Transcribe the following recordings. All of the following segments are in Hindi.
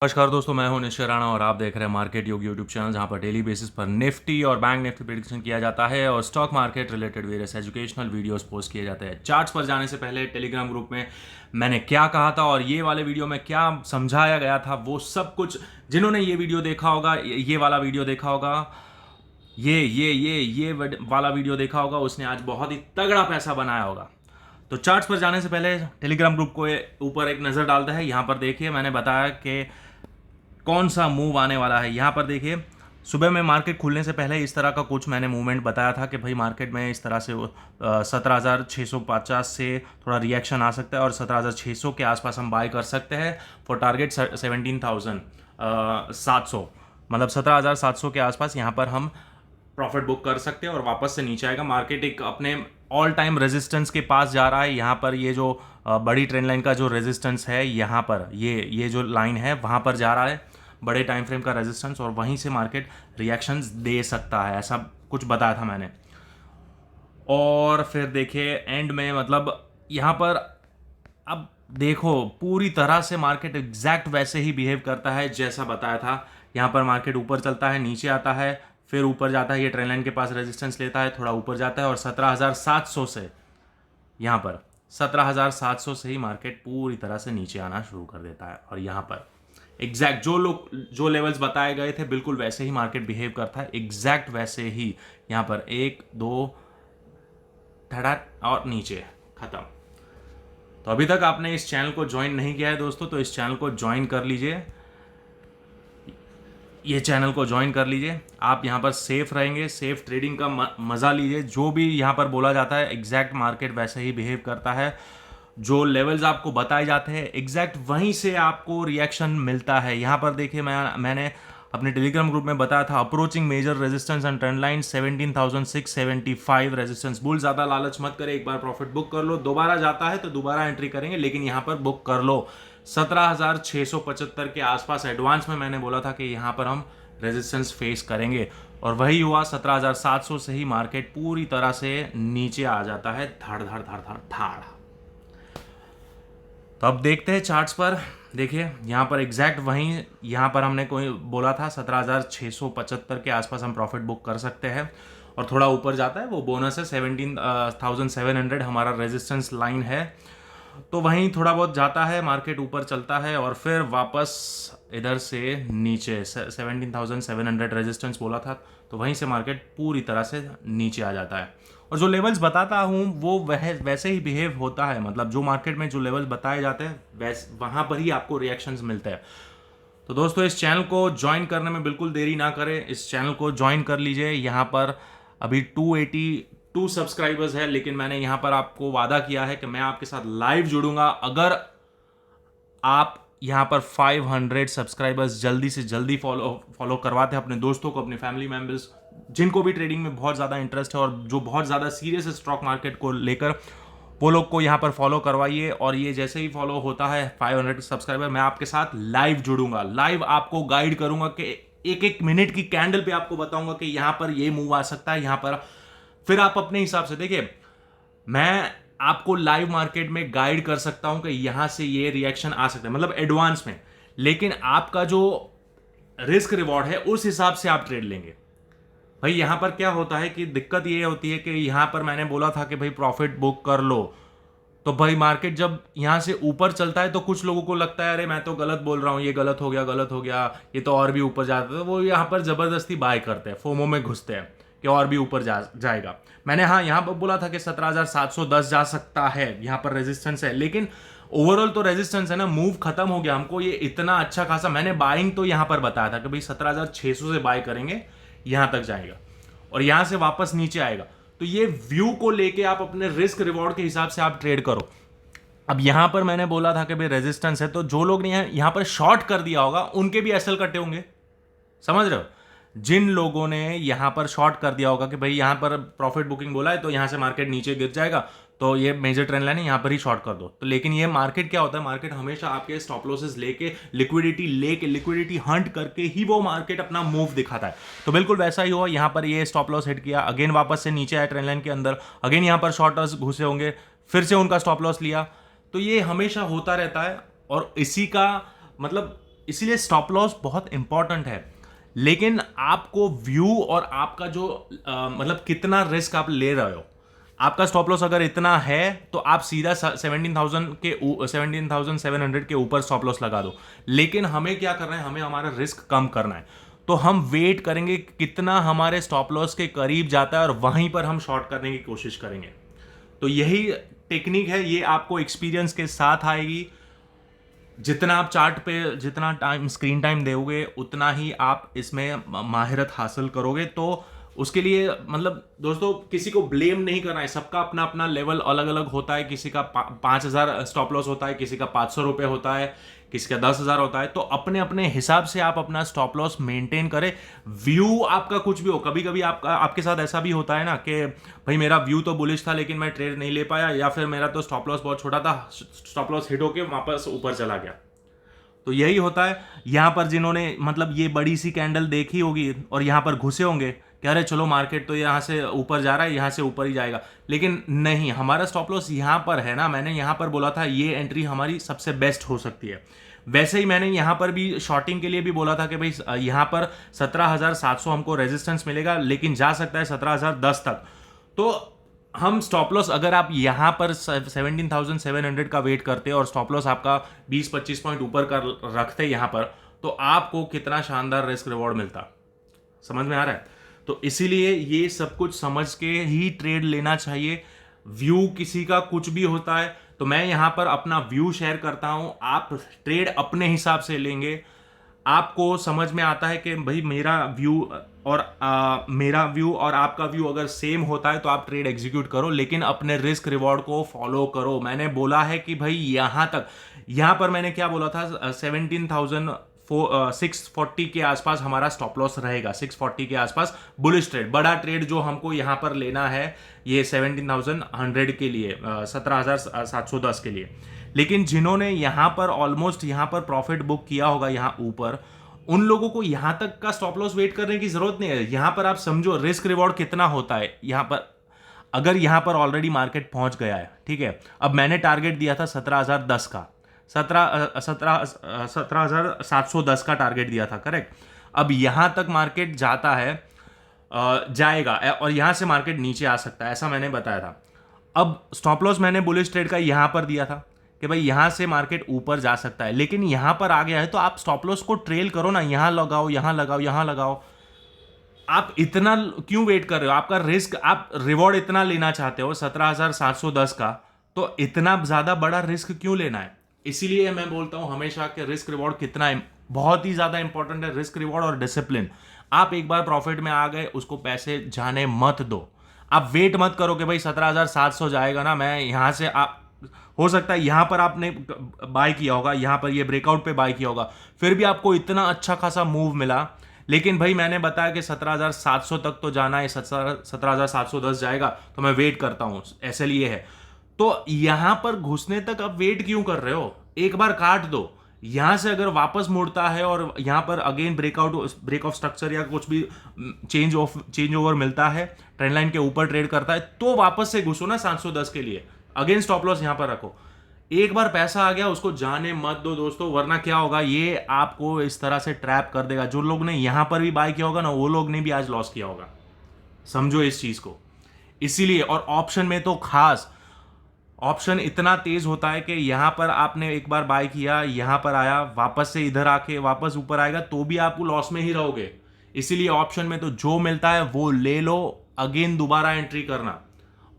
नमस्कार दोस्तों, मैं हूं निश्चय राणा और आप देख रहे हैं मार्केट योग यूट्यूब चैनल, जहां पर डेली बेसिस पर निफ्टी और बैंक निफ्टी प्रेडिक्शन किया जाता है और stock market related various educational videos post किए जाते हैं। चार्ट्स पर जाने से पहले टेलीग्राम ग्रुप में मैंने क्या कहा था और ये वाले वीडियो में क्या समझाया गया था, वो सब कुछ जिन्होंने ये वीडियो देखा होगा, ये वाला वीडियो देखा होगा, ये वाला वीडियो देखा होगा, उसने आज बहुत ही तगड़ा पैसा बनाया होगा। तो चार्ट्स पर जाने से पहले टेलीग्राम ग्रुप को ऊपर एक नज़र डालता है। यहाँ पर देखिए, मैंने बताया कि कौन सा मूव आने वाला है। यहाँ पर देखिए, सुबह में मार्केट खुलने से पहले इस तरह का कुछ मैंने मूवमेंट बताया था कि भाई मार्केट में इस तरह से 17,650 से थोड़ा रिएक्शन आ सकता है और 17,600 के आसपास हम बाय कर सकते हैं फॉर टारगेट 17,700, मतलब 17,700 के आसपास यहाँ पर हम प्रॉफिट बुक कर सकते हैं और वापस से नीचे आएगा। मार्केट एक अपने ऑल टाइम रेजिस्टेंस के पास जा रहा है। यहाँ पर ये जो बड़ी ट्रेंड लाइन का जो रेजिस्टेंस है, यहाँ पर ये जो लाइन है वहाँ पर जा रहा है बड़े टाइम फ्रेम का रेजिस्टेंस, और वहीं से मार्केट रिएक्शंस दे सकता है, ऐसा कुछ बताया था मैंने। और फिर देखिए एंड में, मतलब यहाँ पर अब देखो पूरी तरह से मार्केट एग्जैक्ट वैसे ही बिहेव करता है जैसा बताया था। यहाँ पर मार्केट ऊपर चलता है, नीचे आता है, फिर ऊपर जाता है, ये ट्रेंड लाइन के पास रेजिस्टेंस लेता है, थोड़ा ऊपर जाता है और 17,700 से, यहाँ पर 17,700 से ही मार्केट पूरी तरह से नीचे आना शुरू कर देता है। और यहाँ पर एग्जैक्ट जो लेवल्स बताए गए थे बिल्कुल वैसे ही मार्केट बिहेव करता है, एग्जैक्ट वैसे ही। यहाँ पर 1 2 धड़ाक और नीचे खत्म। तो अभी तक आपने इस चैनल को ज्वाइन नहीं किया है दोस्तों, तो इस चैनल को ज्वाइन कर लीजिए, ये चैनल को ज्वाइन कर लीजिए। आप यहाँ पर सेफ रहेंगे, सेफ ट्रेडिंग का मज़ा लीजिए। जो भी यहाँ पर बोला जाता है एग्जैक्ट मार्केट वैसे ही बिहेव करता है। जो लेवल्स आपको बताए जाते हैं एग्जैक्ट वहीं से आपको रिएक्शन मिलता है। यहाँ पर देखिए, मैंने अपने टेलीग्राम ग्रुप में बताया था, approaching major resistance and trend line 17,675 resistance. Bull ज़्यादा लालच मत करे, एक बार प्रॉफिट बुक कर लो, दोबारा जाता है तो दोबारा एंट्री करेंगे, लेकिन यहाँ पर बुक कर लो। 17,675 के आसपास एडवांस में मैंने बोला था कि यहाँ पर हम रेजिस्टेंस फेस करेंगे, और वही हुआ। 17,700 से ही मार्केट पूरी तरह से नीचे आ जाता है, धड़ धड़ धड़ धड़ धड़। तो अब देखते हैं चार्ट्स पर। देखिए यहाँ पर एग्जैक्ट वहीं, यहाँ पर हमने कोई बोला था 17,675 के आसपास हम प्रॉफिट बुक कर सकते हैं, और थोड़ा ऊपर जाता है, वो बोनस है 17,700 हमारा रेजिस्टेंस लाइन है। तो वहीं थोड़ा बहुत जाता है, मार्केट ऊपर चलता है और फिर वापस इधर से नीचे 17,700 रेजिस्टेंस बोला था, तो वहीं से मार्केट पूरी तरह से नीचे आ जाता है। और जो लेवल्स बताता हूँ वो वैसे ही बिहेव होता है, मतलब जो मार्केट में जो लेवल्स बताए जाते हैं वहाँ पर ही आपको रिएक्शंस मिलते हैं। तो दोस्तों, इस चैनल को ज्वाइन करने में बिल्कुल देरी ना करें, इस चैनल को ज्वाइन कर लीजिए। यहाँ पर अभी 282 सब्सक्राइबर्स है, लेकिन मैंने यहाँ पर आपको वादा किया है कि मैं आपके साथ लाइव जुड़ूंगा अगर आप यहाँ पर 500 सब्सक्राइबर्स जल्दी से जल्दी फॉलो करवाते हैं अपने दोस्तों को, अपने फैमिली मेंबर्स, जिनको भी ट्रेडिंग में बहुत ज़्यादा इंटरेस्ट है और जो बहुत ज़्यादा सीरियस है स्टॉक मार्केट को लेकर, वो लोग को यहाँ पर फॉलो करवाइए। और ये जैसे ही फॉलो होता है 500 सब्सक्राइबर, मैं आपके साथ लाइव जुड़ूंगा, लाइव आपको गाइड करूंगा कि एक एक मिनट की कैंडल पे आपको बताऊंगा कि यहाँ पर ये मूव आ सकता है, यहाँ पर फिर आप अपने हिसाब से देखिए। मैं आपको लाइव मार्केट में गाइड कर सकता हूं कि यहां से ये रिएक्शन आ सकता है, मतलब एडवांस में, लेकिन आपका जो रिस्क रिवॉर्ड है उस हिसाब से आप ट्रेड लेंगे। भाई यहां पर क्या होता है कि दिक्कत ये होती है कि यहां पर मैंने बोला था कि भाई प्रॉफिट बुक कर लो, तो भाई मार्केट जब यहां से ऊपर चलता है तो कुछ लोगों को लगता है अरे मैं तो गलत बोल रहा हूं, ये गलत हो गया, ये तो और भी ऊपर जाता है, तो वो यहां पर जबरदस्ती बाय करते हैं, फोमो में घुसते हैं कि और भी ऊपर जाएगा। मैंने यहाँ पर बोला था कि 17,710 जा सकता है, यहाँ पर रेजिस्टेंस है, लेकिन ओवरऑल तो रेजिस्टेंस है ना, मूव खत्म हो गया। हमको ये इतना अच्छा खासा, मैंने बाइंग तो यहाँ पर बताया था कि भाई 17,600 से बाय करेंगे, यहाँ तक जाएगा और यहाँ से वापस नीचे आएगा। तो ये व्यू को लेके आप अपने रिस्क रिवॉर्ड के हिसाब से आप ट्रेड करो। अब यहाँ पर मैंने बोला था कि भाई रेजिस्टेंस है, तो जो लोग ने यहाँ पर शॉर्ट कर दिया होगा उनके भी एसएल कटे होंगे, समझ रहे हो। जिन लोगों ने यहां पर शॉर्ट कर दिया होगा कि भाई यहां पर प्रॉफिट बुकिंग बोला है तो यहां से मार्केट नीचे गिर जाएगा, तो ये मेजर ट्रेंड लाइन है, यहां पर ही शॉर्ट कर दो। तो लेकिन ये मार्केट क्या होता है, मार्केट हमेशा आपके स्टॉप लॉसेस लेके लिक्विडिटी हंट करके ही वो मार्केट अपना मूव दिखाता है। तो बिल्कुल वैसा ही हुआ, यहां पर ये स्टॉप लॉस हिट किया, अगेन वापस से नीचे आया ट्रेंड लाइन के अंदर, अगेन यहां पर शॉर्टर्स घुसे होंगे, फिर से उनका स्टॉप लॉस लिया। तो ये हमेशा होता रहता है, और इसी का मतलब इसीलिए स्टॉप लॉस बहुत इंपॉर्टेंट है, लेकिन आपको व्यू और आपका जो मतलब कितना रिस्क आप ले रहे हो, आपका स्टॉप लॉस अगर इतना है तो आप सीधा 17,700 के ऊपर स्टॉप लॉस लगा दो। लेकिन हमें क्या करना है, हमें हमारा रिस्क कम करना है, तो हम वेट करेंगे कितना हमारे स्टॉप लॉस के करीब जाता है और वहीं पर हम शॉर्ट करने की कोशिश करेंगे। तो यही टेक्निक है, ये आपको एक्सपीरियंस के साथ आएगी। जितना आप चार्ट पे जितना टाइम स्क्रीन टाइम दोगे उतना ही आप इसमें माहिरत हासिल करोगे। तो उसके लिए मतलब दोस्तों किसी को ब्लेम नहीं करना है, सबका अपना अपना लेवल अलग अलग होता है। किसी का 5,000 स्टॉप लॉस होता है, किसी का 500 रुपये होता है, किसी का 10,000 होता है। तो अपने अपने हिसाब से आप अपना स्टॉप लॉस मेंटेन करें। व्यू आपका कुछ भी हो, कभी कभी आपके साथ ऐसा भी होता है ना कि भाई मेरा व्यू तो बुलिश था लेकिन मैं ट्रेड नहीं ले पाया, या फिर मेरा तो स्टॉप लॉस बहुत छोटा था, स्टॉप लॉस हिट होके वापस ऊपर चला गया। तो यही होता है यहां पर, जिन्होंने मतलब ये बड़ी सी कैंडल देखी होगी और यहां पर घुसे होंगे कह रहे चलो मार्केट तो यहां से ऊपर जा रहा है, यहां से ऊपर ही जाएगा, लेकिन नहीं, हमारा स्टॉप लॉस यहां पर है ना। मैंने यहां पर बोला था ये एंट्री हमारी सबसे बेस्ट हो सकती है। वैसे ही मैंने यहां पर भी शॉर्टिंग के लिए भी बोला था कि भाई यहां पर 17,700 हमको रेजिस्टेंस मिलेगा, लेकिन जा सकता है 17,010 तक। तो हम स्टॉप लॉस अगर आप यहां पर 17,700 का वेट करते और स्टॉप लॉस आपका 20-25 पॉइंट ऊपर कर रखते यहां पर, तो आपको कितना शानदार रिस्क रिवॉर्ड मिलता। समझ में आ रहा है? तो इसीलिए ये सब कुछ समझ के ही ट्रेड लेना चाहिए। व्यू किसी का कुछ भी होता है, तो मैं यहां पर अपना व्यू शेयर करता हूं, आप ट्रेड अपने हिसाब से लेंगे। आपको समझ में आता है कि भाई मेरा व्यू और आपका व्यू अगर सेम होता है तो आप ट्रेड एग्जीक्यूट करो, लेकिन अपने रिस्क रिवॉर्ड को फॉलो करो। मैंने बोला है कि भाई यहां पर मैंने क्या बोला था, 17,640 के आसपास हमारा स्टॉप लॉस रहेगा, 640 के आसपास बुलिश ट्रेड, बड़ा ट्रेड जो हमको यहां पर लेना है ये 17,100 के लिए, 17,710 के लिए। लेकिन जिन्होंने यहां पर ऑलमोस्ट यहां पर प्रॉफिट बुक किया होगा यहां ऊपर, उन लोगों को यहां तक का स्टॉप लॉस वेट करने की जरूरत नहीं है। यहां पर आप समझो रिस्क रिवॉर्ड कितना होता है यहां पर। अगर यहां पर ऑलरेडी मार्केट पहुंच गया है, ठीक है, अब मैंने टारगेट दिया था 17,010 का, 17,710 का टारगेट दिया था, करेक्ट। अब यहां तक मार्केट जाता है, जाएगा और यहां से मार्केट नीचे आ सकता है, ऐसा मैंने बताया था। अब स्टॉप लॉस मैंने बुलिश ट्रेड का यहां पर दिया था कि भाई यहां से मार्केट ऊपर जा सकता है, लेकिन यहां पर आ गया है तो आप स्टॉप लॉस को ट्रेल करो ना, यहां लगाओ, यहां लगाओ, यहां लगाओ। आप इतना क्यों वेट कर रहे हो? आपका रिस्क, आप रिवॉर्ड इतना लेना चाहते हो 17,710 का, तो इतना ज्यादा बड़ा रिस्क क्यों लेना है? इसीलिए मैं बोलता हूं हमेशा कि रिस्क रिवॉर्ड कितना बहुत ही ज्यादा इंपॉर्टेंट है। रिस्क रिवॉर्ड और डिसिप्लिन। आप एक बार प्रॉफिट में आ गए, उसको पैसे जाने मत दो। आप वेट मत करो कि भाई 17,700 जाएगा ना, मैं यहां से हो सकता है यहां पर आपने बाय किया होगा, यहां पर ये ब्रेकआउट पे बाय किया होगा, फिर भी आपको इतना अच्छा खासा मूव मिला, लेकिन भाई मैंने बताया कि 17,700 तक तो जाना है, 17,710 जाएगा तो मैं वेट करता हूं, ऐसे लिए है। तो यहां पर घुसने तक आप वेट क्यों कर रहे हो? एक बार काट दो। यहां से अगर वापस मुड़ता है और यहां पर अगेन ब्रेक ऑफ स्ट्रक्चर या कुछ भी चेंज ओवर मिलता है, ट्रेंड लाइन के ऊपर ट्रेड करता है, तो वापस से घुसो ना 710 के लिए, अगेन स्टॉप लॉस यहां पर रखो। एक बार पैसा आ गया उसको जाने मत दो दोस्तों, वरना क्या होगा, ये आपको इस तरह से ट्रैप कर देगा। जो लोग ने यहां पर भी बाय किया होगा ना, वो लोग ने भी आज लॉस किया होगा, समझो इस चीज को। इसीलिए, और ऑप्शन में तो खास, ऑप्शन इतना तेज होता है कि यहां पर आपने एक बार बाय किया, यहां पर आया, वापस से इधर आके वापस ऊपर आएगा तो भी आप लॉस में ही रहोगे। इसीलिए ऑप्शन में तो जो मिलता है वो ले लो, अगेन दोबारा एंट्री करना।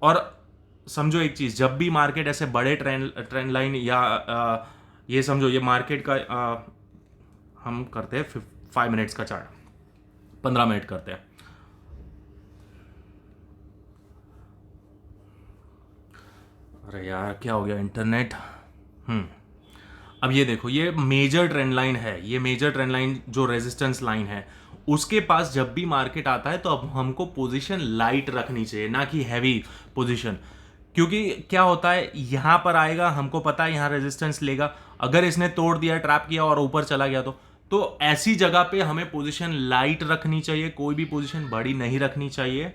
और समझो एक चीज, जब भी मार्केट ऐसे बड़े ट्रेंड लाइन या ये समझो ये मार्केट का हम करते हैं 5 मिनट्स का चार्ट, 15 मिनट करते हैं। अरे यार क्या हो गया इंटरनेट। अब ये देखो, ये मेजर ट्रेंड लाइन है, ये मेजर ट्रेंड लाइन जो रेजिस्टेंस लाइन है, उसके पास जब भी मार्केट आता है तो अब हमको पोजीशन लाइट रखनी चाहिए, ना कि हैवी पोजीशन। क्योंकि क्या होता है, यहां पर आएगा, हमको पता है यहां रेजिस्टेंस लेगा, अगर इसने तोड़ दिया, ट्रैप किया और ऊपर चला गया तो ऐसी जगह पे हमें पोजीशन लाइट रखनी चाहिए, कोई भी पोजीशन बड़ी नहीं रखनी चाहिए।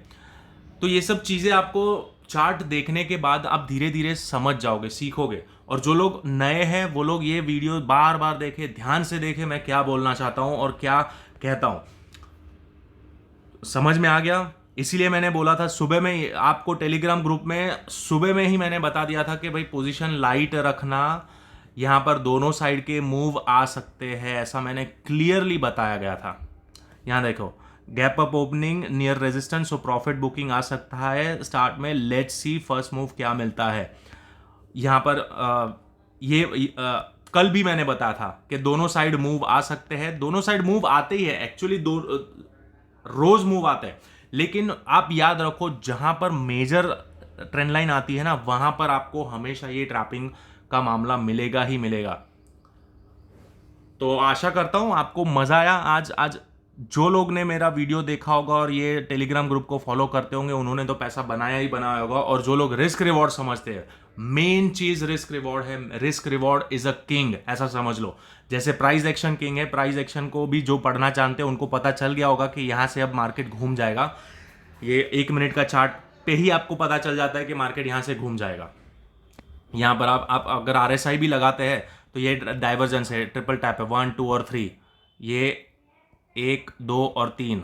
तो ये सब चीजें आपको चार्ट देखने के बाद आप धीरे धीरे समझ जाओगे, सीखोगे। और जो लोग नए हैं वो लोग ये वीडियो बार बार देखें, ध्यान से देखें मैं क्या बोलना चाहता हूं और क्या कहता हूं। समझ में आ गया? इसीलिए मैंने बोला था सुबह में आपको टेलीग्राम ग्रुप में, सुबह में ही मैंने बता दिया था कि भाई पोजीशन लाइट रखना, यहां पर दोनों साइड के मूव आ सकते हैं, ऐसा मैंने क्लियरली बताया गया था। यहां देखो, gap up opening near resistance, so profit booking आ सकता है स्टार्ट में। लेट्स सी फर्स्ट मूव क्या मिलता है। यहां पर कल भी मैंने बताया था कि दोनों साइड मूव आ सकते हैं, दोनों साइड मूव आते ही है एक्चुअली, दो रोज मूव आते हैं। लेकिन आप याद रखो जहां पर मेजर ट्रेंड लाइन आती है ना, वहां पर आपको हमेशा ये ट्रैपिंग का मामला मिलेगा ही मिलेगा। तो आशा करता हूं आपको मजा आया आज जो लोग ने मेरा वीडियो देखा होगा और ये टेलीग्राम ग्रुप को फॉलो करते होंगे उन्होंने तो पैसा बनाया ही बनाया होगा। और जो लोग रिस्क रिवॉर्ड समझते हैं, मेन चीज रिस्क रिवॉर्ड है। Risk reward is a king, ऐसा समझ लो। जैसे प्राइस एक्शन किंग है, प्राइस एक्शन को भी जो पढ़ना चाहते हैं उनको पता चल गया होगा कि यहां से अब मार्केट घूम जाएगा। ये 1 मिनट का चार्ट पे ही आपको पता चल जाता है कि मार्केट यहां से घूम जाएगा। यहां पर आप अगर RSI भी लगाते हैं तो ये डाइवर्जेंस है, ट्रिपल टैप है, 1 2 और 3, ये 1 2 और 3,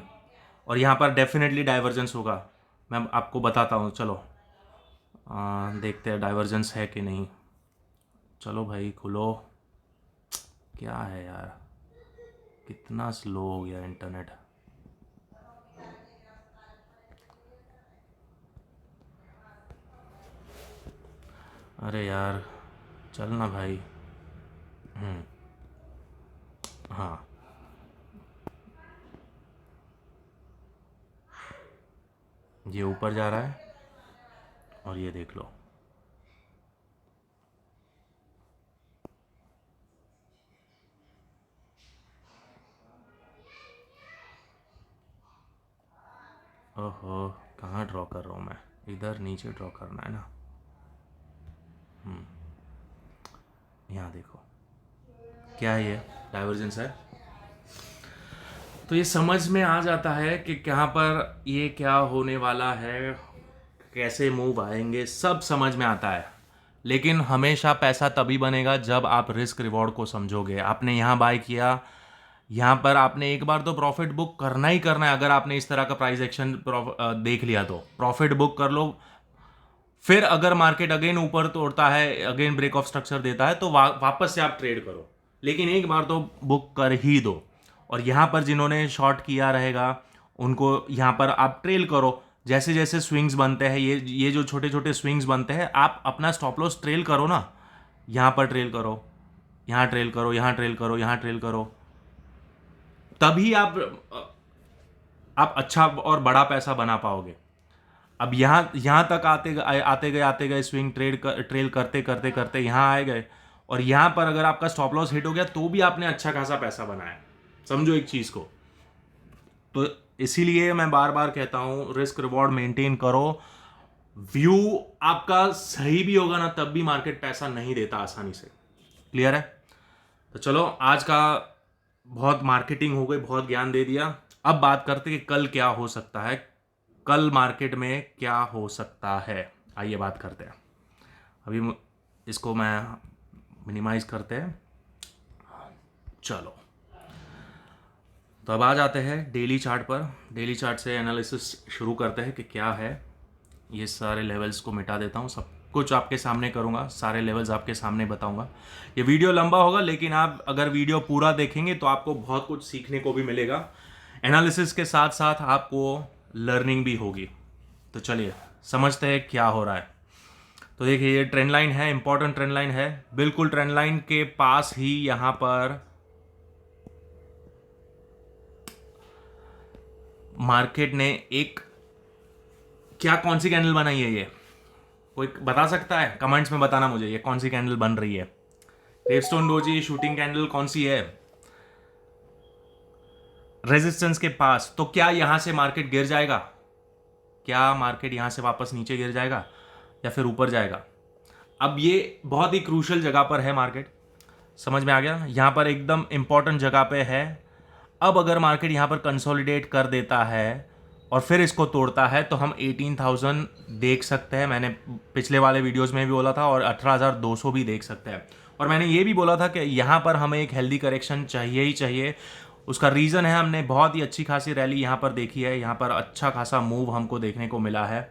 और यहाँ पर डेफिनेटली डाइवर्जेंस होगा। मैं आपको बताता हूँ, चलो देखते हैं डाइवर्जेंस है कि नहीं। चलो भाई खुलो, क्या है यार, कितना स्लो हो गया इंटरनेट। अरे यार चल ना भाई। हाँ, ये ऊपर जा रहा है और ये देख लो, ओहो कहाँ ड्रॉ कर रहा हूँ मैं, इधर नीचे ड्रॉ करना है ना। यहाँ देखो क्या है, ये डाइवर्जेंस है। तो ये समझ में आ जाता है कि कहाँ पर ये क्या होने वाला है, कैसे मूव आएंगे, सब समझ में आता है। लेकिन हमेशा पैसा तभी बनेगा जब आप रिस्क रिवॉर्ड को समझोगे। आपने यहाँ बाय किया, यहाँ पर आपने एक बार तो प्रॉफिट बुक करना ही करना है। अगर आपने इस तरह का प्राइस एक्शन देख लिया तो प्रॉफिट बुक कर लो। फिर अगर मार्केट अगेन ऊपर तोड़ता है, अगेन ब्रेक ऑफ स्ट्रक्चर देता है तो वापस से आप ट्रेड करो, लेकिन एक बार तो बुक कर ही दो। और यहाँ पर जिन्होंने शॉर्ट किया रहेगा उनको यहाँ पर आप ट्रेल करो। जैसे जैसे स्विंग्स बनते हैं, ये जो छोटे छोटे स्विंग्स बनते हैं, आप अपना स्टॉप लॉस ट्रेल करो ना। यहाँ पर ट्रेल करो, यहाँ ट्रेल करो, यहाँ ट्रेल करो, यहाँ ट्रेल करो, तभी आप अच्छा और बड़ा पैसा बना पाओगे। अब यहाँ तक आते गए स्विंग ट्रेल करते करते करते यहाँ आए गए, और यहाँ पर अगर आपका स्टॉप लॉस हिट हो गया तो भी आपने अच्छा खासा पैसा बनाया। समझो एक चीज को। तो इसीलिए मैं बार बार कहता हूं रिस्क रिवॉर्ड मेंटेन करो। व्यू आपका सही भी होगा ना तब भी मार्केट पैसा नहीं देता आसानी से। क्लियर है? तो चलो आज का बहुत मार्केटिंग हो गई, बहुत ज्ञान दे दिया। अब बात करते कि कल क्या हो सकता है, कल मार्केट में क्या हो सकता है। आइए बात करते हैं। अभी इसको मैं मिनिमाइज करते हैं। चलो तो अब आ जाते हैं डेली चार्ट पर। डेली चार्ट से एनालिसिस शुरू करते हैं कि क्या है। ये सारे लेवल्स को मिटा देता हूँ, सब कुछ आपके सामने करूँगा, सारे लेवल्स आपके सामने बताऊँगा। ये वीडियो लंबा होगा लेकिन आप अगर वीडियो पूरा देखेंगे तो आपको बहुत कुछ सीखने को भी मिलेगा। एनालिसिस के साथ साथ आपको लर्निंग भी होगी। तो चलिए समझते हैं क्या हो रहा है। तो देखिए ये ट्रेंड लाइन है, इंपॉर्टेंट ट्रेंड लाइन है। बिल्कुल ट्रेंड लाइन के पास ही यहाँ पर मार्केट ने एक कौन सी कैंडल बनाई है, ये कोई बता सकता है? कमेंट्स में बताना मुझे, ये कौन सी कैंडल बन रही है। ग्रेवस्टोन डोजी शूटिंग कैंडल कौन सी है? रेजिस्टेंस के पास। तो क्या यहां से मार्केट गिर जाएगा? क्या मार्केट यहां से वापस नीचे गिर जाएगा या फिर ऊपर जाएगा? अब ये बहुत ही क्रूशियल जगह पर है मार्केट, समझ में आ गया? यहां पर एकदम इंपॉर्टेंट जगह पे है। अब अगर मार्केट यहां पर कंसोलिडेट कर देता है और फिर इसको तोड़ता है तो हम 18,000 देख सकते हैं। मैंने पिछले वाले वीडियोस में भी बोला था, और 18,200 भी देख सकते हैं। और मैंने ये भी बोला था कि यहाँ पर हमें एक हेल्दी करेक्शन चाहिए ही चाहिए। उसका रीज़न है, हमने बहुत ही अच्छी खासी रैली यहाँ पर देखी है। यहाँ पर अच्छा खासा मूव हमको देखने को मिला है।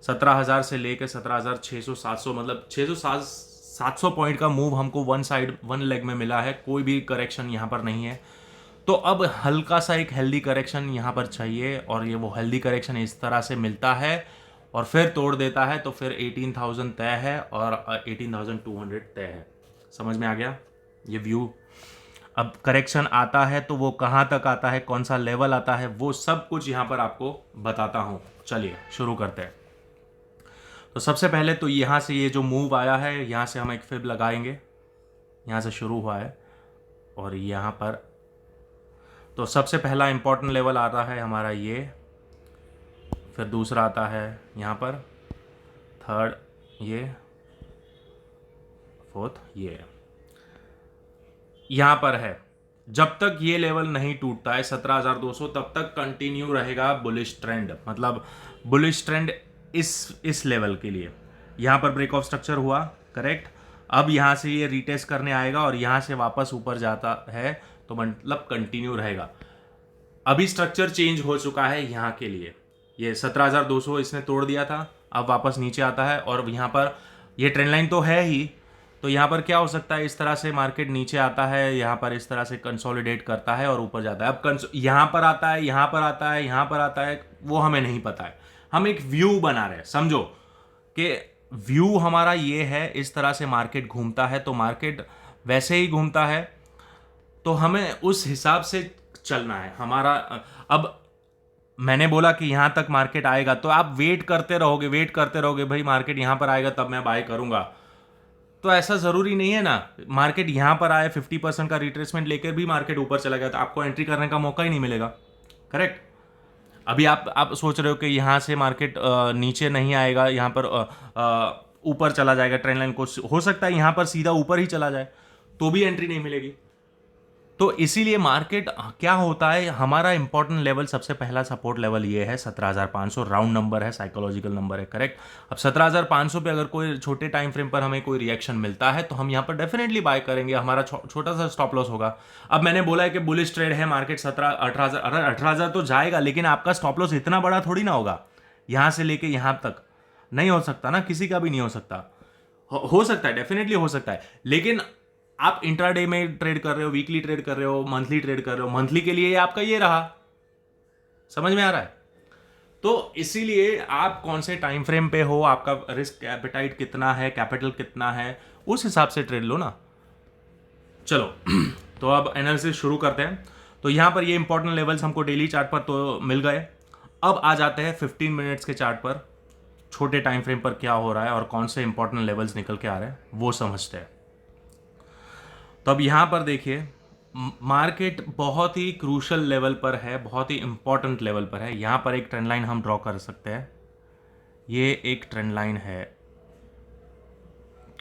17,000 से लेकर 17,600 700, मतलब 600 700 पॉइंट का मूव हमको वन लेग में मिला है। कोई भी करेक्शन यहाँ पर नहीं है। तो अब हल्का सा एक हेल्दी करेक्शन यहाँ पर चाहिए, और ये वो हेल्दी करेक्शन इस तरह से मिलता है और फिर तोड़ देता है, तो फिर 18,000 तय है और 18,200 तय है। समझ में आ गया ये व्यू? अब करेक्शन आता है तो वो कहाँ तक आता है, कौन सा लेवल आता है, वो सब कुछ यहाँ पर आपको बताता हूँ। चलिए शुरू करते हैं। तो सबसे पहले तो यहाँ से ये जो मूव आया है, यहाँ से हम एक फिब लगाएंगे। यहाँ से शुरू हुआ है और यहाँ पर तो सबसे पहला इंपॉर्टेंट लेवल आता है हमारा ये, फिर दूसरा आता है यहाँ पर, थर्ड ये, फोर्थ ये, यहाँ पर है। जब तक ये लेवल नहीं टूटता है 17,200, तब तक कंटिन्यू रहेगा बुलिश ट्रेंड। मतलब बुलिश ट्रेंड इस लेवल के लिए। यहाँ पर ब्रेक ऑफ स्ट्रक्चर हुआ, करेक्ट। अब यहाँ से ये रीटेस्ट करने आएगा और यहाँ से वापस ऊपर जाता है, तो मतलब कंटिन्यू रहेगा। अभी स्ट्रक्चर चेंज हो चुका है यहाँ के लिए। ये 17,200 इसने तोड़ दिया था, अब वापस नीचे आता है और यहाँ पर ये ट्रेंड लाइन तो है ही। तो यहाँ पर क्या हो सकता है, इस तरह से मार्केट नीचे आता है, यहाँ पर इस तरह से कंसोलिडेट करता है और ऊपर जाता है। अब यहाँ पर आता है, यहाँ पर आता है, यहाँ पर आता है, वो हमें नहीं पता है। हम एक व्यू बना रहे हैं। समझो कि व्यू हमारा ये है, इस तरह से मार्केट घूमता है, तो मार्केट वैसे ही घूमता है, तो हमें उस हिसाब से चलना है हमारा। अब मैंने बोला कि यहां तक मार्केट आएगा, तो आप वेट करते रहोगे भाई मार्केट यहां पर आएगा तब मैं बाय करूंगा। तो ऐसा जरूरी नहीं है ना। मार्केट यहां पर आए, 50% का रिट्रेसमेंट लेकर भी मार्केट ऊपर चला गया तो आपको एंट्री करने का मौका ही नहीं मिलेगा, करेक्ट। अभी आप सोच रहे हो कि यहां से मार्केट नीचे नहीं आएगा, यहां पर ऊपर चला जाएगा ट्रेंड लाइन को, हो सकता है यहां पर सीधा ऊपर ही चला जाए तो भी एंट्री नहीं मिलेगी। तो इसीलिए मार्केट क्या होता है, हमारा इंपॉर्टेंट लेवल, सबसे पहला सपोर्ट लेवल ये है 17,500। राउंड नंबर है, साइकोलॉजिकल नंबर है, करेक्ट। अब 17,500 पे अगर कोई छोटे टाइम फ्रेम पर हमें कोई रिएक्शन मिलता है तो हम यहाँ पर डेफिनेटली बाय करेंगे। हमारा छोटा सा स्टॉप लॉस होगा। अब मैंने बोला है कि बुलिश ट्रेड है, मार्केट 18,000 तो जाएगा, लेकिन आपका स्टॉप लॉस इतना बड़ा थोड़ी ना होगा। यहाँ से लेके यहाँ तक नहीं हो सकता ना, किसी का भी नहीं हो सकता। हो सकता है, डेफिनेटली हो सकता है, लेकिन आप इंट्राडे में ट्रेड कर रहे हो, वीकली ट्रेड कर रहे हो, मंथली ट्रेड कर रहे हो, मंथली के लिए आपका ये रहा। समझ में आ रहा है? तो इसीलिए आप कौन से टाइम फ्रेम पे हो, आपका रिस्क एपेटाइट कितना है, कैपिटल कितना है, उस हिसाब से ट्रेड लो ना। चलो तो अब एनालिसिस शुरू करते हैं। तो यहां पर ये इंपॉर्टेंट लेवल्स हमको डेली चार्ट पर तो मिल गए। अब आ जाते हैं 15 मिनट्स के चार्ट पर, छोटे टाइम फ्रेम पर क्या हो रहा है और कौन से इंपॉर्टेंट लेवल्स निकल के आ रहे हैं वो समझते हैं। तो अब यहाँ पर देखिए, मार्केट बहुत ही क्रूशल लेवल पर है, बहुत ही इंपॉर्टेंट लेवल पर है। यहाँ पर एक ट्रेंड लाइन हम ड्रॉ कर सकते हैं। ये एक ट्रेंड लाइन है,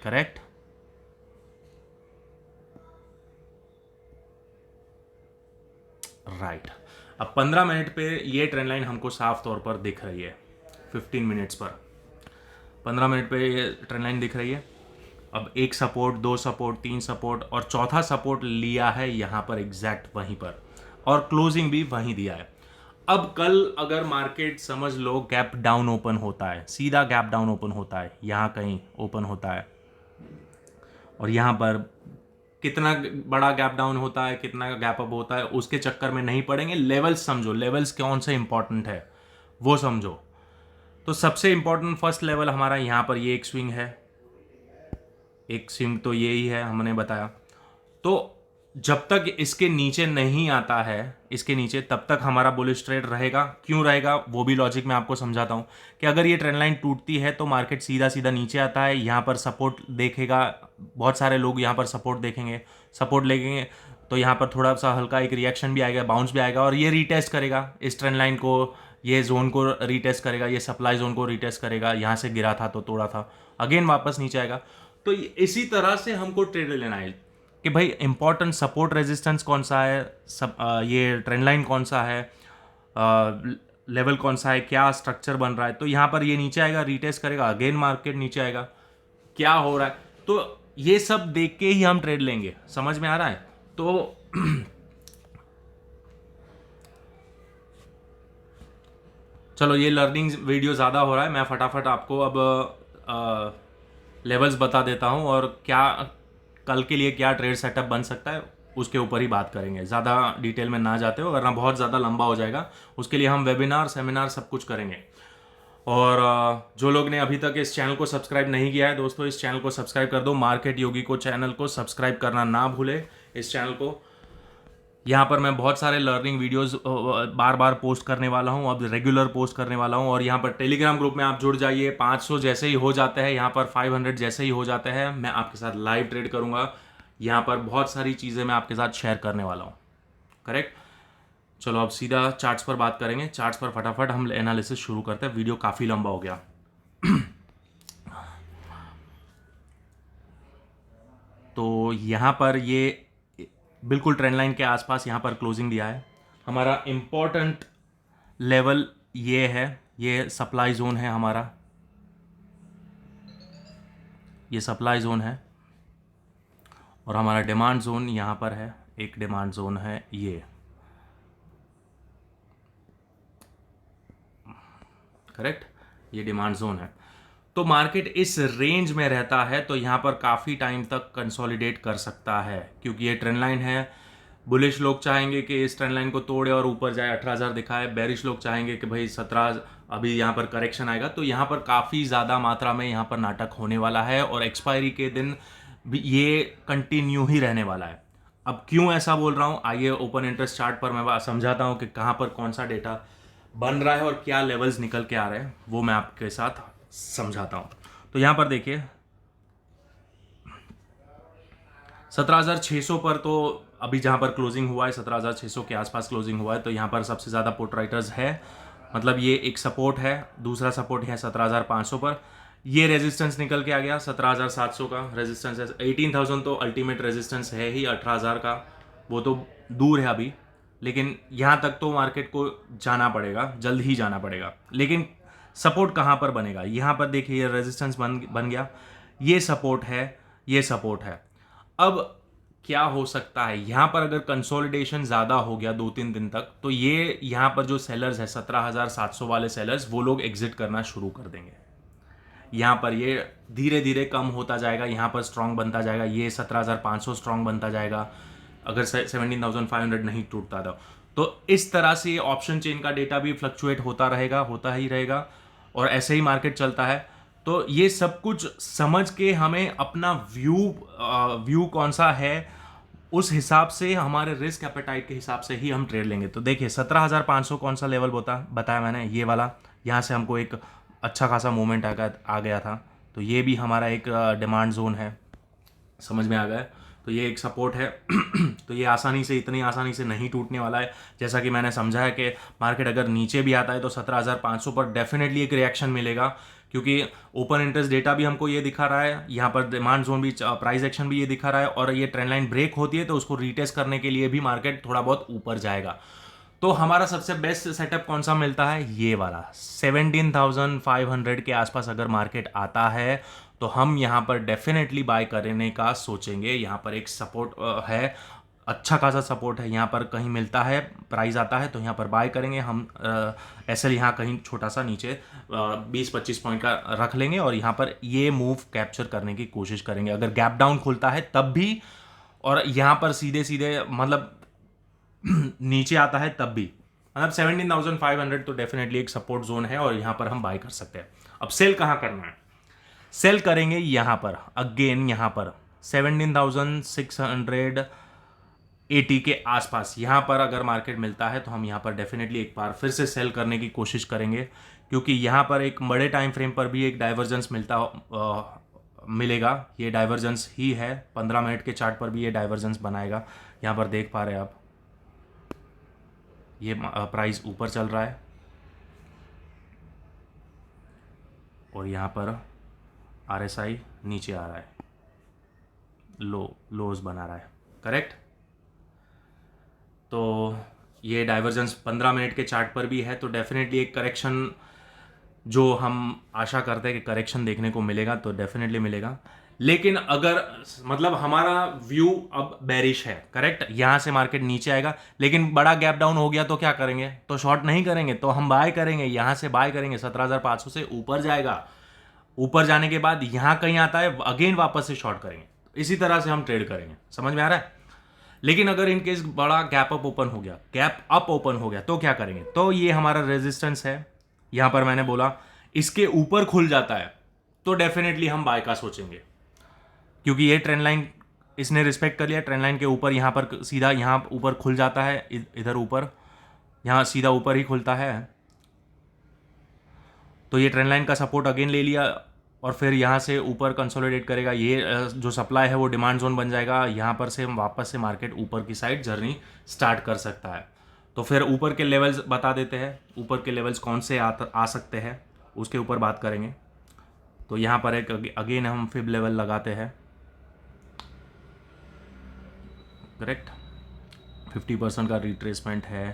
करेक्ट। राइट। अब 15 मिनट पे ये ट्रेंड लाइन हमको साफ तौर पर दिख रही है। 15 मिनट्स पर 15 मिनट पे ये ट्रेंड लाइन दिख रही है। अब एक सपोर्ट, दो सपोर्ट, तीन सपोर्ट और चौथा सपोर्ट लिया है यहाँ पर एग्जैक्ट वहीं पर, और क्लोजिंग भी वहीं दिया है। अब कल अगर मार्केट समझ लो गैप डाउन ओपन होता है, सीधा गैप डाउन ओपन होता है, यहाँ कहीं ओपन होता है और यहाँ पर कितना बड़ा गैप डाउन होता है, कितना गैप अप होता है, उसके चक्कर में नहीं पड़ेंगे। लेवल्स समझो, लेवल्स कौन से इंपॉर्टेंट है वो समझो। तो सबसे इंपॉर्टेंट फर्स्ट लेवल हमारा यहाँ पर ये एक स्विंग है, एक स्विंग तो यही है, हमने बताया। तो जब तक इसके नीचे नहीं आता है, इसके नीचे, तब तक हमारा बुलिश ट्रेड रहेगा। क्यों रहेगा वो भी लॉजिक मैं आपको समझाता हूं कि अगर ये ट्रेंड लाइन टूटती है तो मार्केट सीधा सीधा नीचे आता है, यहाँ पर सपोर्ट देखेगा, बहुत सारे लोग यहाँ पर सपोर्ट देखेंगे, सपोर्ट लेंगे, तो यहाँ पर थोड़ा सा हल्का एक रिएक्शन भी आएगा, बाउंस भी आएगा और ये रीटेस्ट करेगा इस ट्रेंड लाइन को, ये जोन को रीटेस्ट करेगा, ये सप्लाई जोन को रीटेस्ट करेगा। यहाँ से गिरा था तो तोड़ा था, अगेन वापस नीचे आएगा। तो इसी तरह से हमको ट्रेड लेना है कि भाई इंपॉर्टेंट सपोर्ट रेजिस्टेंस कौन सा है, ये ट्रेंड लाइन कौन सा है, लेवल कौन सा है, क्या स्ट्रक्चर बन रहा है। तो यहाँ पर ये नीचे आएगा, रीटेस्ट करेगा, अगेन मार्केट नीचे आएगा, क्या हो रहा है। तो ये सब देख के ही हम ट्रेड लेंगे, समझ में आ रहा है। तो चलो, ये लर्निंग वीडियो ज़्यादा हो रहा है, मैं फटाफट आपको अब लेवल्स बता देता हूँ और क्या कल के लिए क्या ट्रेड सेटअप बन सकता है उसके ऊपर ही बात करेंगे। ज़्यादा डिटेल में ना जाते हो, वरना बहुत ज़्यादा लंबा हो जाएगा। उसके लिए हम वेबिनार, सेमिनार सब कुछ करेंगे। और जो लोग ने अभी तक इस चैनल को सब्सक्राइब नहीं किया है दोस्तों, इस चैनल को सब्सक्राइब कर दो। मार्केट योगी को चैनल को सब्सक्राइब करना ना भूले, इस चैनल को। यहाँ पर मैं बहुत सारे लर्निंग वीडियोस बार बार पोस्ट करने वाला हूँ, अब रेगुलर पोस्ट करने वाला हूँ। और यहाँ पर टेलीग्राम ग्रुप में आप जुड़ जाइए। 500 जैसे ही हो जाते हैं, यहाँ पर 500 जैसे ही हो जाते हैं, मैं आपके साथ लाइव ट्रेड करूँगा। यहाँ पर बहुत सारी चीज़ें मैं आपके साथ शेयर करने वाला हूँ, करेक्ट। चलो अब सीधा चार्ट्स पर बात करेंगे। चार्ट्स पर फटाफट हम एनालिसिस शुरू करते हैं, वीडियो काफ़ी लंबा हो गया। तो यहाँ पर ये बिल्कुल ट्रेंड लाइन के आसपास यहाँ पर क्लोजिंग दिया है। हमारा इम्पोर्टेंट लेवल ये है, ये सप्लाई जोन है हमारा, ये सप्लाई जोन है। और हमारा डिमांड जोन यहाँ पर है, एक डिमांड जोन है ये, करेक्ट, ये डिमांड जोन है। तो मार्केट इस रेंज में रहता है तो यहाँ पर काफ़ी टाइम तक कंसोलिडेट कर सकता है, क्योंकि ये ट्रेंड लाइन है। बुलिश लोग चाहेंगे कि इस ट्रेंड लाइन को तोड़े और ऊपर जाए, 18,000 दिखाए। बेरिश लोग चाहेंगे कि भाई 17, अभी यहाँ पर करेक्शन आएगा। तो यहाँ पर काफ़ी ज़्यादा मात्रा में यहाँ पर नाटक होने वाला है और एक्सपायरी के दिन भी ये कंटिन्यू ही रहने वाला है। अब क्यों ऐसा बोल रहा हूँ, आइए ओपन इंटरेस्ट चार्ट पर मैं समझाता हूँ कि कहाँ पर कौन सा डेटा बन रहा है और क्या लेवल्स निकल के आ रहे हैं, वो मैं आपके साथ समझाता हूँ। तो यहाँ पर देखिए 17,600 पर, तो अभी जहाँ पर क्लोजिंग हुआ है 17,600 के आसपास क्लोजिंग हुआ है। तो यहाँ पर सबसे ज़्यादा पुट राइटर्स है, मतलब ये एक सपोर्ट है। दूसरा सपोर्ट है 17,500 पर। ये रेजिस्टेंस निकल के आ गया 17,700 का रेजिस्टेंस है। 18,000 तो अल्टीमेट रेजिस्टेंस है ही, 18,000 का वो तो दूर है अभी, लेकिन यहाँ तक तो मार्केट को जाना पड़ेगा, जल्द ही जाना पड़ेगा। लेकिन सपोर्ट कहाँ पर बनेगा, यहाँ पर देखिए ये रेजिस्टेंस बन गया, ये सपोर्ट है, ये सपोर्ट है। अब क्या हो सकता है, यहाँ पर अगर कंसोलिडेशन ज़्यादा हो गया 2-3 दिन तक, तो ये यहाँ पर जो सेलर्स है 17,700 वाले सेलर्स, वो लोग एग्जिट करना शुरू कर देंगे। यहाँ पर ये धीरे धीरे कम होता जाएगा, यहाँ पर स्ट्रांग बनता जाएगा, ये 17,500 स्ट्रांग बनता जाएगा अगर 17,500 नहीं टूटता तो इस तरह से ऑप्शन चेन का डेटा भी फ्लक्चुएट होता रहेगा, होता ही रहेगा, और ऐसे ही मार्केट चलता है। तो ये सब कुछ समझ के हमें अपना व्यू कौन सा है, उस हिसाब से हमारे रिस्क एपेटाइट के हिसाब से ही हम ट्रेड लेंगे। तो देखिए 17,500 कौन सा लेवल बताया मैंने, ये वाला। यहाँ से हमको एक अच्छा खासा मूवमेंट आ गया था, तो ये भी हमारा एक डिमांड जोन है, समझ में आ गया। तो ये एक सपोर्ट है। तो ये इतनी आसानी से नहीं टूटने वाला है। जैसा कि मैंने समझा है कि मार्केट अगर नीचे भी आता है तो 17,500 पर डेफिनेटली एक रिएक्शन मिलेगा, क्योंकि ओपन इंटरेस्ट डेटा भी हमको ये दिखा रहा है, यहाँ पर डिमांड जोन भी, प्राइस एक्शन भी ये दिखा रहा है, और ये ट्रेंड लाइन ब्रेक होती है तो उसको रीटेस्ट करने के लिए भी मार्केट थोड़ा बहुत ऊपर जाएगा। तो हमारा सबसे बेस्ट सेटअप कौन सा मिलता है, ये वाला 17,500 के आसपास अगर मार्केट आता है तो हम यहाँ पर डेफिनेटली बाय करने का सोचेंगे। यहाँ पर एक सपोर्ट है, अच्छा खासा सपोर्ट है, यहाँ पर कहीं मिलता है, प्राइस आता है तो यहाँ पर बाय करेंगे हम। एसएल यहाँ कहीं छोटा सा नीचे 20-25 पॉइंट का रख लेंगे और यहाँ पर ये मूव कैप्चर करने की कोशिश करेंगे। अगर गैप डाउन खुलता है तब भी, और यहाँ पर सीधे सीधे मतलब नीचे आता है तब भी, मतलब 17,500 तो डेफिनेटली एक सपोर्ट जोन है और यहाँ पर हम बाय कर सकते हैं। अब सेल कहाँ करना है, सेल करेंगे यहाँ पर, अगेन यहाँ पर 17,680 के आसपास। यहाँ पर अगर मार्केट मिलता है तो हम यहाँ पर डेफिनेटली एक बार फिर से सेल करने की कोशिश करेंगे, क्योंकि यहाँ पर एक बड़े टाइम फ्रेम पर भी एक डाइवर्जेंस मिलेगा। ये डाइवर्जेंस ही है, 15 मिनट के चार्ट पर भी ये डाइवर्जेंस बनाएगा। यहाँ पर देख पा रहे हैं आप, ये प्राइस ऊपर चल रहा है और यहाँ पर आरएसआई नीचे आ रहा है, लोज बना रहा है, करेक्ट। तो ये डाइवर्जेंस 15 मिनट के चार्ट पर भी है, तो डेफिनेटली एक करेक्शन जो हम आशा करते हैं कि करेक्शन देखने को मिलेगा, तो डेफिनेटली मिलेगा। लेकिन अगर मतलब हमारा व्यू अब बेरिश है, करेक्ट, यहाँ से मार्केट नीचे आएगा लेकिन बड़ा गैप डाउन हो गया तो क्या करेंगे, तो शॉर्ट नहीं करेंगे, तो हम बाय करेंगे, यहाँ से बाय करेंगे, 17,500 से ऊपर जाएगा, ऊपर जाने के बाद यहाँ कहीं आता है अगेन वापस से शॉर्ट करेंगे, इसी तरह से हम ट्रेड करेंगे। समझ में आ रहा है? लेकिन अगर इन केस बड़ा गैप अप ओपन हो गया, गैप अप ओपन हो गया, तो क्या करेंगे, तो ये हमारा रेजिस्टेंस है, यहां पर मैंने बोला इसके ऊपर खुल जाता है तो डेफिनेटली हम बाय का सोचेंगे, क्योंकि ये ट्रेंड लाइन इसने रिस्पेक्ट कर लिया, ट्रेंड लाइन के ऊपर यहां पर सीधा यहां ऊपर खुल जाता है, इधर ऊपर यहां सीधा ऊपर ही खुलता है, तो ये ट्रेंड लाइन का सपोर्ट अगेन ले लिया और फिर यहाँ से ऊपर कंसोलिडेट करेगा, ये जो सप्लाई है वो डिमांड जोन बन जाएगा, यहाँ पर से वापस से मार्केट ऊपर की साइड जर्नी स्टार्ट कर सकता है। तो फिर ऊपर के लेवल्स बता देते हैं, ऊपर के लेवल्स कौन से आ सकते हैं उसके ऊपर बात करेंगे। तो यहाँ पर एक अगेन हम फिब लेवल लगाते हैं, करेक्ट, 50% का रिट्रेसमेंट है,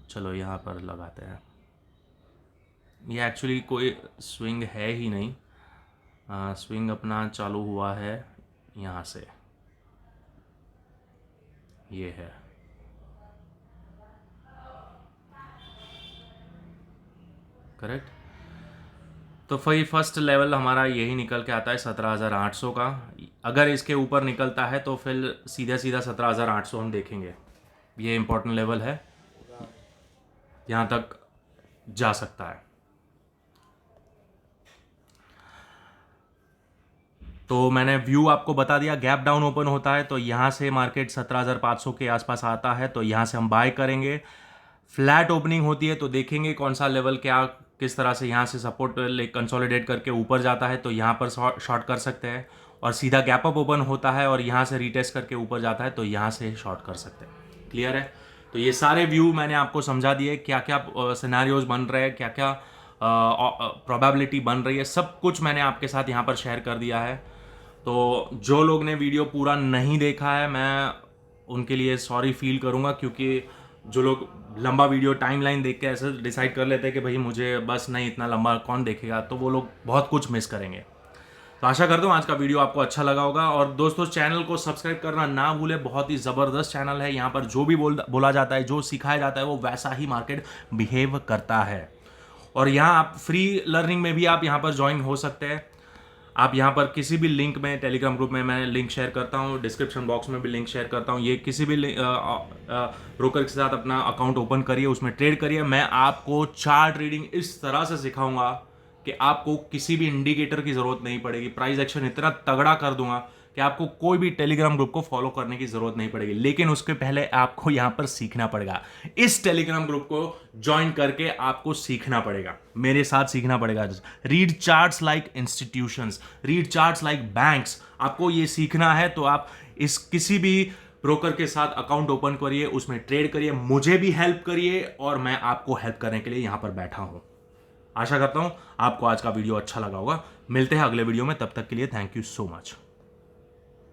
चलो यहाँ पर लगाते हैं। ये एक्चुअली कोई स्विंग है ही नहीं, स्विंग अपना चालू हुआ है यहाँ से, ये है, करेक्ट। तो फर्स्ट लेवल हमारा यही निकल के आता है 17,800 का, अगर इसके ऊपर निकलता है तो फिर सीधा सीधा 17,800 हम देखेंगे, ये इंपॉर्टेंट लेवल है, यहाँ तक जा सकता है। तो मैंने व्यू आपको बता दिया, गैप डाउन ओपन होता है तो यहाँ से मार्केट 17,500 के आसपास आता है, तो यहाँ से हम बाय करेंगे। फ्लैट ओपनिंग होती है तो देखेंगे कौन सा लेवल क्या किस तरह से यहाँ से सपोर्ट कंसोलिडेट करके ऊपर जाता है, तो यहाँ पर शॉर्ट कर सकते हैं, और सीधा गैप अप ओपन होता है और यहाँ से रिटेस्ट करके ऊपर जाता है तो यहाँ से शॉर्ट कर सकते हैं। क्लियर है? तो ये सारे व्यू मैंने आपको समझा दिए, क्या क्या सिनेरियोज बन रहे हैं, क्या क्या प्रोबेबिलिटी बन रही है, सब कुछ मैंने आपके साथ यहाँ पर शेयर कर दिया है। तो जो लोग ने वीडियो पूरा नहीं देखा है मैं उनके लिए सॉरी फील करूँगा, क्योंकि जो लोग लंबा वीडियो टाइमलाइन देख के ऐसे डिसाइड कर लेते हैं कि भाई मुझे बस नहीं इतना लंबा कौन देखेगा, तो वो लोग बहुत कुछ मिस करेंगे। तो आशा करता हूँ आज का वीडियो आपको अच्छा लगा होगा, और दोस्तों चैनल को सब्सक्राइब करना ना भूलें, बहुत ही ज़बरदस्त चैनल है, यहाँ पर जो भी बोला जाता है, जो सिखाया जाता है वो वैसा ही मार्केट बिहेव करता है। और यहाँ आप फ्री लर्निंग में भी आप यहाँ पर ज्वाइन हो सकते हैं। आप यहाँ पर किसी भी लिंक में, टेलीग्राम ग्रुप में मैं लिंक शेयर करता हूँ, डिस्क्रिप्शन बॉक्स में भी लिंक शेयर करता हूँ, ये किसी भी ब्रोकर के साथ अपना अकाउंट ओपन करिए, उसमें ट्रेड करिए। मैं आपको चार्ट रीडिंग इस तरह से सिखाऊंगा कि आपको किसी भी इंडिकेटर की ज़रूरत नहीं पड़ेगी, प्राइस एक्शन इतना तगड़ा कर दूंगा कि आपको कोई भी टेलीग्राम ग्रुप को फॉलो करने की ज़रूरत नहीं पड़ेगी। लेकिन उसके पहले आपको यहाँ पर सीखना पड़ेगा, इस टेलीग्राम ग्रुप को ज्वाइन करके आपको सीखना पड़ेगा, मेरे साथ सीखना पड़ेगा। Read charts like institutions, read charts like banks, आपको ये सीखना है तो आप इस किसी भी ब्रोकर के साथ अकाउंट ओपन करिए, उसमें ट्रेड करिए, मुझे भी हेल्प करिए, और मैं आपको हेल्प करने के लिए यहाँ पर बैठा हूँ। आशा करता हूँ आपको आज का वीडियो अच्छा लगा होगा। मिलते हैं अगले वीडियो में, तब तक के लिए थैंक यू सो मच।